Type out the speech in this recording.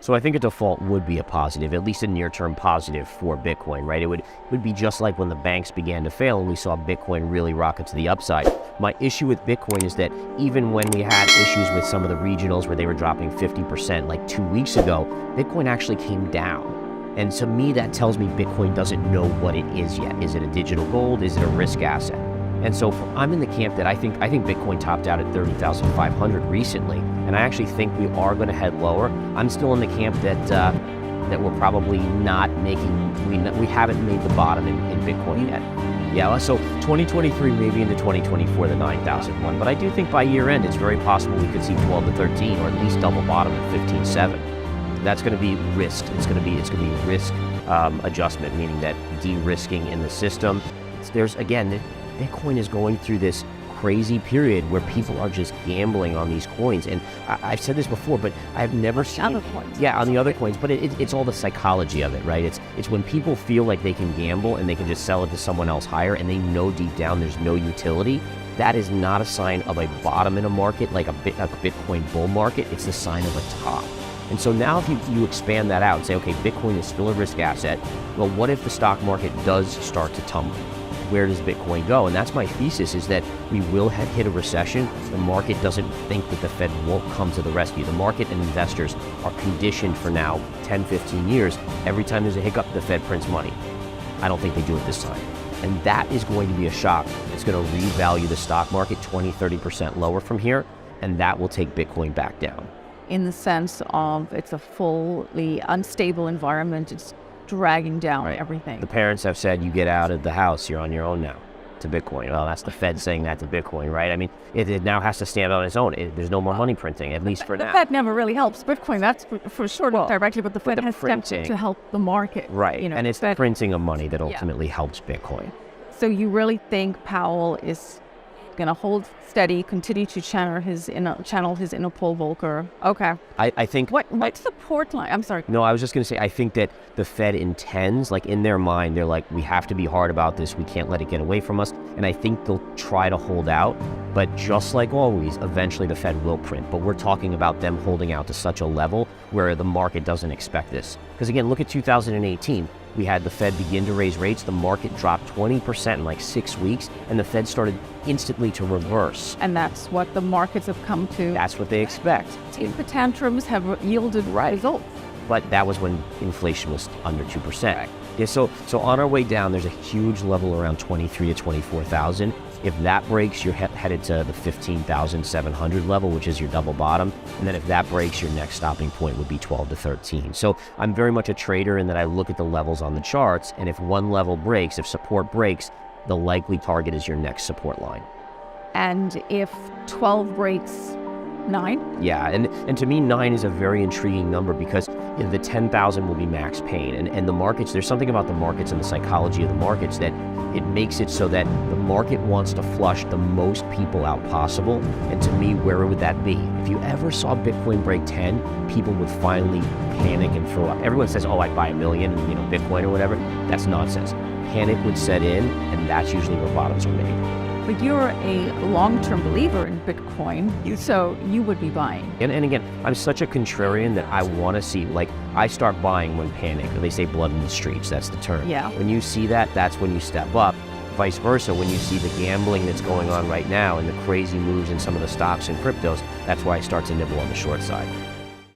So I think a default would be a positive, at least a near-term positive for Bitcoin, right? It would be just like when the banks began to fail and we saw Bitcoin really rocket to the upside. My issue with Bitcoin is that even when we had issues with some of the regionals where they were dropping 50% like 2 weeks ago, Bitcoin actually came down. And to me, that tells me Bitcoin doesn't know what it is yet. Is it a digital gold? Is it a risk asset? And so I'm in the camp that I think Bitcoin topped out at 30,500 recently, and I actually think we are going to head lower. I'm still in the camp that we're probably not making, we haven't made the bottom in Bitcoin yet. Yeah, so 2023, maybe into 2024, the 9,001. But I do think by year end, it's very possible we could see 12 to 13, or at least double bottom at 15.7. That's going to be risked. It's going to be risk adjustment, meaning that de-risking in the system. Bitcoin is going through this crazy period where people are just gambling on these coins. And I've said this before, but I've never seen other coins. Yeah, on the other coins, but it's all the psychology of it, right? It's when people feel like they can gamble and they can just sell it to someone else higher and they know deep down there's no utility. That is not a sign of a bottom in a market, like a Bitcoin bull market. It's the sign of a top. And so now if you expand that out and say, okay, Bitcoin is still a risk asset, well, what if the stock market does start to tumble? Where does Bitcoin go? And that's my thesis, is that we will hit a recession. The market doesn't think that the Fed won't come to the rescue. The market and investors are conditioned for now 10, 15 years. Every time there's a hiccup, the Fed prints money. I don't think they do it this time. And that is going to be a shock. It's going to revalue the stock market 20, 30% lower from here, and that will take Bitcoin back down. In the sense of it's a fully unstable environment, it's dragging down everything. The parents have said, you get out of the house, you're on your own now, to Bitcoin. Well, that's the Fed saying that to Bitcoin, right? I mean, it now has to stand on its own. There's no more money printing, at least for now. The Fed never really helps Bitcoin, that's for sure, directly, but the Fed has stepped to help the market. Right, and it's the printing of money that ultimately helps Bitcoin. So you really think Powell is going to hold steady, continue to channel his inner Paul Volcker? Okay. I think... What's the port line? I'm sorry. No, I was just going to say, I think that the Fed intends, like in their mind, they're like, we have to be hard about this. We can't let it get away from us. And I think they'll try to hold out. But just like always, eventually the Fed will print. But we're talking about them holding out to such a level where the market doesn't expect this. Because again, look at 2018. We had the Fed begin to raise rates. The market dropped 20% in like 6 weeks, and the Fed started instantly to reverse. And that's what the markets have come to. That's what they expect. The tantrums have yielded results. But that was when inflation was under 2%. Right. Yeah, so on our way down, there's a huge level around 23 to 24,000. If that breaks, you're headed to the 15,700 level, which is your double bottom. And then if that breaks, your next stopping point would be 12 to 13. So I'm very much a trader in that I look at the levels on the charts, and if one level breaks, if support breaks, the likely target is your next support line. And if 12 breaks, 9? Yeah, and to me, 9 is a very intriguing number because the 10,000 will be max pain. And the markets, there's something about the markets and the psychology of the markets that it makes it so that the market wants to flush the most people out possible. And to me, where would that be? If you ever saw Bitcoin break 10, people would finally panic and throw up. Everyone says, oh, I'd buy $1 million, Bitcoin or whatever. That's nonsense. Panic would set in, and that's usually where bottoms are made. But you're a long-term believer in Bitcoin, so you would be buying. And again, I'm such a contrarian that I want to see, like, I start buying when panic. They say blood in the streets, that's the term. Yeah. When you see that, that's when you step up. Vice versa, when you see the gambling that's going on right now and the crazy moves in some of the stocks and cryptos, that's why I start to nibble on the short side.